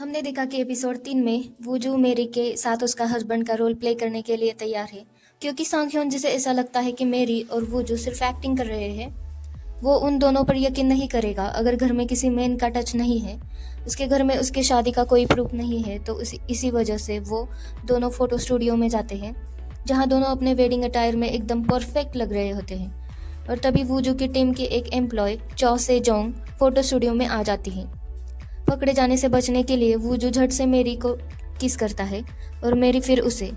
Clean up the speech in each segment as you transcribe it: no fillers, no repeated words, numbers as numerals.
हमने देखा कि एपिसोड 3 में वूजू मेरी के साथ उसका हस्बैंड का रोल प्ले करने के लिए तैयार है, क्योंकि सांगह्योन जिसे ऐसा लगता है कि मेरी और वूजू सिर्फ एक्टिंग कर रहे हैं। वो उन दोनों पर यकीन नहीं करेगा अगर घर में किसी मेन का टच नहीं है, उसके घर में उसके शादी का कोई प्रूफ नहीं है। तो इसी वजह से वो दोनों फोटो स्टूडियो में जाते हैं, जहाँ दोनों अपने वेडिंग अटायर में एकदम परफेक्ट लग रहे होते हैं। और तभी वूजू की टीम की एक एम्प्लॉय चौ से जोंग फोटो स्टूडियो में आ जाती है। पकड़े जाने से बचने के लिए वूजू झट से मेरी को किस करता है और मेरी फिर उसे।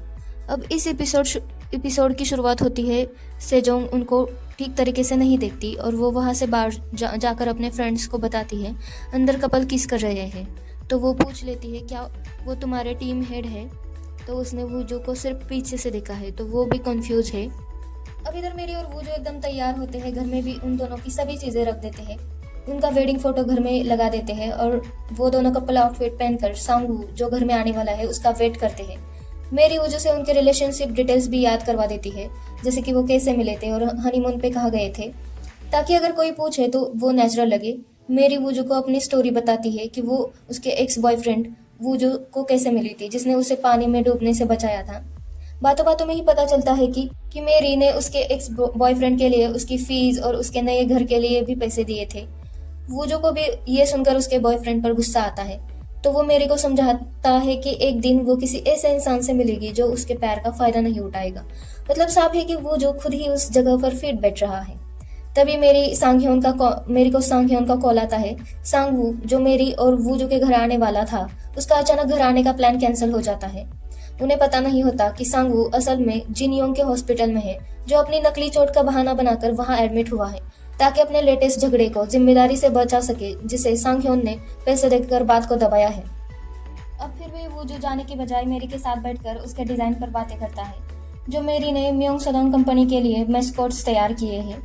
अब इस एपिसोड की शुरुआत होती है। सेजोंग उनको ठीक तरीके से नहीं देखती और वो वहाँ से बाहर जाकर अपने फ्रेंड्स को बताती है अंदर कपल किस कर रहे हैं। तो वो पूछ लेती है क्या वो तुम्हारे टीम हेड है। तो उसने वूजू को सिर्फ पीछे से देखा है, तो वो भी कंफ्यूज है। अब इधर मेरी और वूजू एकदम तैयार होते हैं। घर में भी उन दोनों की सभी चीज़ें रख देते हैं, उनका वेडिंग फोटो घर में लगा देते हैं और वो दोनों कपल आउटफिट पहनकर सांगू जो घर में आने वाला है उसका वेट करते हैं। मेरी वजह से उनके रिलेशनशिप डिटेल्स भी याद करवा देती है, जैसे कि वो कैसे मिले थे और हनीमून पे कहाँ गए थे, ताकि अगर कोई पूछे तो वो नेचुरल लगे। मेरी वूजू को अपनी स्टोरी बताती है कि वो उसके एक्स बॉयफ्रेंड वूजू को कैसे मिली थी, जिसने उसे पानी में डूबने से बचाया था। बातों बातों में ही पता चलता है कि मेरी ने उसके एक्स बॉयफ्रेंड के लिए उसकी फीस और उसके नए घर के लिए भी पैसे दिए थे। वूजू को भी ये सुनकर उसके बॉयफ्रेंड पर गुस्सा आता है, तो वो मेरी को समझाता है कि एक दिन वो किसी ऐसे इंसान से मिलेगी जो उसके पैर का फायदा नहीं उठाएगा। मतलब साफ है कि वूजू खुद ही उस जगह पर फिट बैठ रहा है। तभी मेरी को सांगह्योन का कॉल आता है। सांगवू जो मेरी और वूजू के घर आने वाला था, उसका अचानक घर आने का प्लान कैंसिल हो जाता है। उन्हें पता नहीं होता कि सांगवू असल में जिनयोंग के हॉस्पिटल में है, जो अपनी नकली चोट का बहाना बनाकर वहां एडमिट हुआ है, ताकि अपने लेटेस्ट झगड़े को जिम्मेदारी से बचा सके, जिसे सांगह्योन ने पैसे देकर बात को दबाया है। अब फिर भी वूजू जाने की बजाय मेरी के साथ बैठकर उसके डिजाइन पर बातें करता है, जो मेरी ने म्योंग सदोंग कंपनी के लिए मेस्कॉट्स तैयार किए हैं।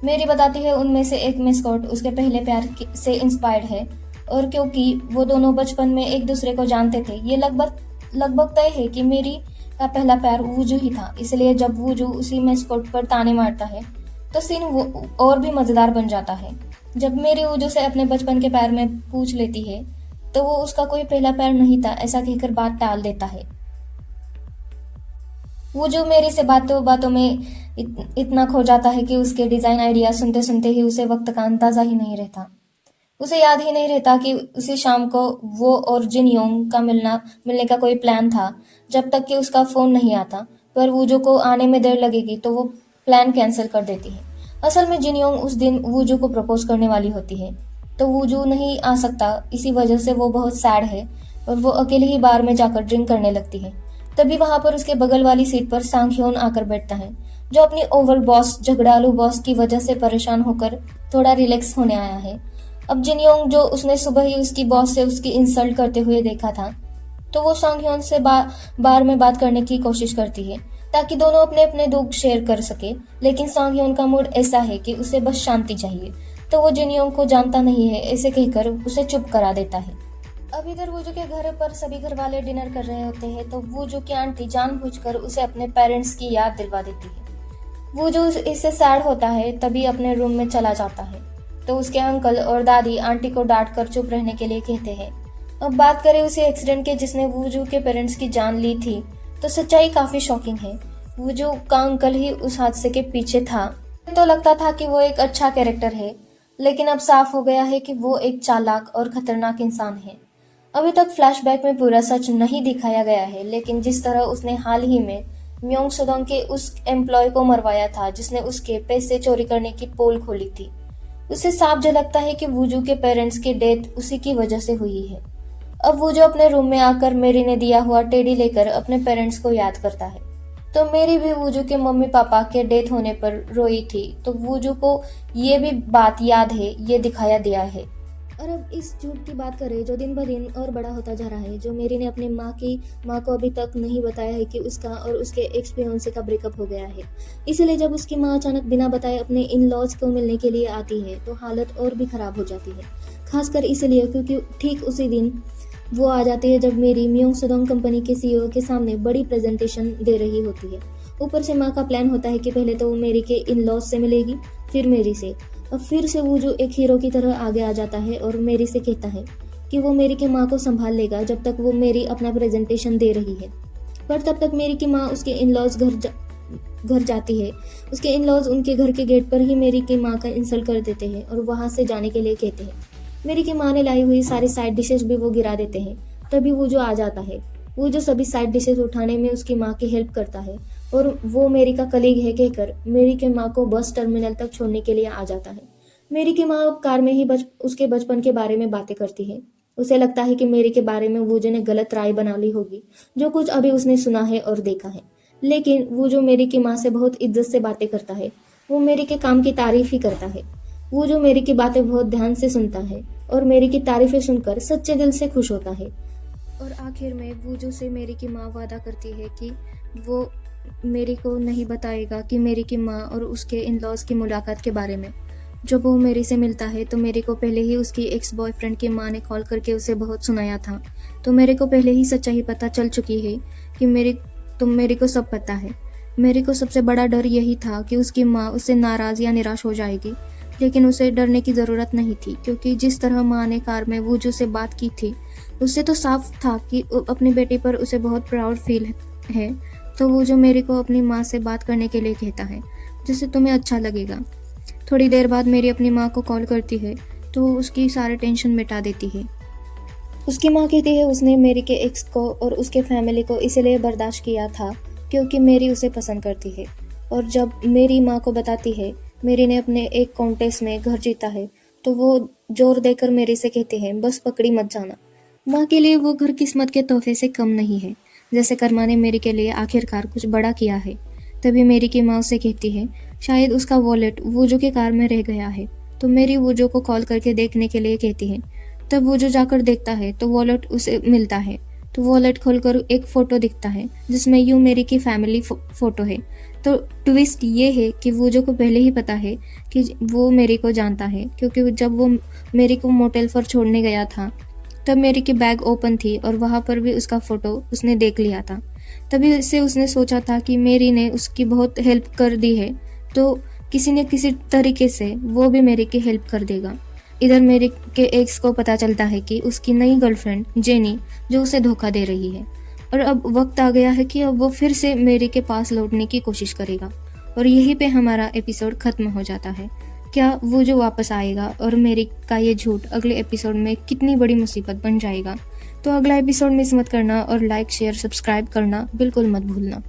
मेरी बताती है उनमें से एक मेस्कॉट उसके पहले प्यार से इंस्पायर्ड है, और क्योंकि वो दोनों बचपन में एक दूसरे को जानते थे, ये लगभग तय है कि मेरी का पहला प्यार वूजू ही था। इसलिए जब वूजू उसी मेस्कॉट पर ताने मारता है तो सीन और भी मजेदार बन जाता है। जब मेरी वूजू से अपने बचपन के प्यार में पूछ लेती है, तो वो उसका कोई पहला प्यार नहीं था ऐसा कहकर बात टाल देता है। वूजू मेरी से बातों बातों में इतना खो जाता है कि उसके डिजाइन आइडिया सुनते सुनते ही उसे वक्त का अंदाजा ही नहीं रहता। उसे याद ही नहीं रहता कि उसी शाम को वो और जिनयोंग का मिलने का कोई प्लान था, जब तक कि उसका फोन नहीं आता। पर वूजू को आने में देर लगेगी तो वो प्लान कैंसिल कर देती है। असल में जिनयोंग उस दिन वूजू को प्रपोज करने वाली होती है, तो वूजू नहीं आ सकता। इसी वजह से वो बहुत सैड है और वो अकेले ही बार में जाकर ड्रिंक करने लगती है। तभी वहां पर उसके बगल वाली सीट पर सांगह्योन आकर बैठता है, जो अपनी ओवर बॉस झगड़ालू बॉस की वजह से परेशान होकर थोड़ा रिलैक्स होने आया है। अब जिनयोंग जो उसने सुबह ही उसकी बॉस से उसकी इंसल्ट करते हुए देखा था, तो वो सांगह्योन से बार में बात करने की कोशिश करती है, ताकि दोनों अपने अपने दुख शेयर कर सके। लेकिन सांगह्योन का मूड ऐसा है कि उसे बस शांति चाहिए, तो वो जिनयोंग को जानता नहीं है ऐसे कहकर उसे चुप करा देता है। अब इधर वूजू के घर पर सभी घर वाले डिनर कर रहे होते हैं, तो वूजू की आंटी जानबूझकर उसे अपने पेरेंट्स की याद दिलवा देती है। वूजू इससे सैड होता है, तभी अपने रूम में चला जाता है, तो उसके अंकल और दादी आंटी को डांट कर चुप रहने के लिए कहते हैं। अब बात करें उसी एक्सीडेंट के जिसने वूजू के पेरेंट्स की जान ली थी, तो सच्चाई काफी शॉकिंग है। वूजू का अंकल ही उस हादसे के पीछे था। तो लगता था कि वो एक अच्छा कैरेक्टर है, लेकिन अब साफ हो गया है कि वो एक चालाक और खतरनाक इंसान है। अभी तक फ्लैशबैक में पूरा सच नहीं दिखाया गया है, लेकिन जिस तरह उसने हाल ही में म्योंग सदोंग के उस एम्प्लॉय को मरवाया था जिसने उसके पैसे चोरी करने की पोल खोली थी, उसे साफ झलकता है कि वूजू के पेरेंट्स की डेथ उसी की वजह से हुई है। अब वूजू अपने रूम में आकर मेरी ने दिया हुआ टेडी लेकर अपने पेरेंट्स को याद करता है। तो मेरी भी वूजू के मम्मी पापा के डेथ होने पर रोई थी, तो वूजू को ये भी बात याद है, ये दिखाया दिया है। और अब इस झूठ की बात करें जो दिन ब दिन और बड़ा होता जा रहा है, जो मेरी ने अपने माँ को अभी तक नहीं बताया है कि उसका और उसके एक्स फियांसे का ब्रेकअप हो गया है। इसलिए जब उसकी माँ अचानक बिना बताए अपने इन लॉज को मिलने के लिए आती है, तो हालत और भी खराब हो जाती है। खासकर इसलिए क्योंकि ठीक उसी दिन वो आ जाती है जब मेरी म्योंग सदोंग कंपनी के सीईओ के सामने बड़ी प्रेजेंटेशन दे रही होती है। ऊपर से माँ का प्लान होता है कि पहले तो वो मेरी के इन लॉज से मिलेगी, फिर मेरी से। अब फिर से वूजू एक हीरो की तरह आगे आ जाता है और मेरी से कहता है कि वो मेरी की माँ को संभाल लेगा जब तक वो मेरी अपना प्रेजेंटेशन दे रही है। पर तब तक मेरी की माँ उसके इन लॉज घर जाती है। उसके इन लॉज उनके घर के गेट पर ही मेरी की माँ का इंसल्ट कर देते हैं और वहाँ से जाने के लिए कहते हैं। मेरी की माँ ने लाई हुई सारी साइड डिशेस भी वो गिरा देते हैं। तभी वो जो आ जाता है। वो जो सभी साइड डिशेस उठाने में उसकी माँ की हेल्प करता है और वो मेरी का कलीग है कहकर मेरी की माँ को बस टर्मिनल तक छोड़ने के लिए आ जाता है। मेरी की माँ अब कार में ही उसके बचपन के बारे में बातें करती है। उसे लगता है कि मेरी के बारे में वूजू ने गलत राय बना ली होगी, जो कुछ अभी उसने सुना है और देखा है। लेकिन वो जो मेरी की माँ से बहुत इज्जत से बातें करता है, वो मेरी के काम की तारीफ ही करता है। वो जो मेरी की बातें बहुत ध्यान से सुनता है और मेरी की तारीफें सुनकर सच्चे दिल से खुश होता है। और आखिर में वूजू से मेरी की माँ वादा करती है कि वो मेरी को नहीं बताएगा कि मेरी की माँ और उसके इन लॉज की मुलाकात के बारे में। जब वो मेरी से मिलता है तो मेरे को पहले ही उसकी एक्स बॉयफ्रेंड की माँ ने कॉल करके उसे बहुत सुनाया था, तो मेरे को पहले ही सच्चाई पता चल चुकी है कि मेरे को सब पता है। मेरे को सबसे बड़ा डर यही था कि उसकी माँ उससे नाराज़ या निराश हो जाएगी, लेकिन उसे डरने की ज़रूरत नहीं थी क्योंकि जिस तरह माँ ने कार में वूजू से बात की थी उससे तो साफ था कि अपनी बेटी पर उसे बहुत प्राउड फील है। तो वूजू मेरे को अपनी माँ से बात करने के लिए कहता है जिससे तुम्हें अच्छा लगेगा। थोड़ी देर बाद मेरी अपनी माँ को कॉल करती है तो उसकी सारे टेंशन मिटा देती है। उसकी माँ कहती है उसने मेरी के एक्स को और उसके फैमिली को इसलिए बर्दाश्त किया था क्योंकि मेरी उसे पसंद करती है। और जब मेरी माँ को बताती है मेरी ने अपने एक कॉन्टेस्ट में घर जीता है तो वो जोर देकर मेरी से कहते हैं बस पकड़ी मत जाना। माँ के लिए वो घर किस्मत के तोहफे से कम नहीं है, जैसे कर्मा ने मेरी के लिए आखिरकार कुछ बड़ा किया है। तभी मेरी की माँ उसे कहती है शायद उसका वॉलेट वूजू के कार में रह गया है, तो मेरी वूजू को कॉल करके देखने के लिए कहती है। तब वूजू जाकर देखता है तो वॉलेट उसे मिलता है। तो वॉलेट खोलकर एक फ़ोटो दिखता है जिसमें यूं मेरी की फैमिली फ़ोटो है। तो ट्विस्ट ये है कि वूजू को पहले ही पता है कि वो मेरी को जानता है क्योंकि जब वो मेरी को मोटेल पर छोड़ने गया था तब मेरी की बैग ओपन थी और वहाँ पर भी उसका फ़ोटो उसने देख लिया था। तभी से उसने सोचा था कि मेरी ने उसकी बहुत हेल्प कर दी है तो किसी न किसी तरीके से वो भी मेरी की हेल्प कर देगा। इधर मेरी के एक्स को पता चलता है कि उसकी नई गर्लफ्रेंड जेनी जो उसे धोखा दे रही है और अब वक्त आ गया है कि अब वो फिर से मेरी के पास लौटने की कोशिश करेगा। और यहीं पे हमारा एपिसोड खत्म हो जाता है। क्या वो जो वापस आएगा और मेरी का ये झूठ अगले एपिसोड में कितनी बड़ी मुसीबत बन जाएगा? तो अगला एपिसोड मिस मत करना और लाइक शेयर सब्सक्राइब करना बिल्कुल मत भूलना।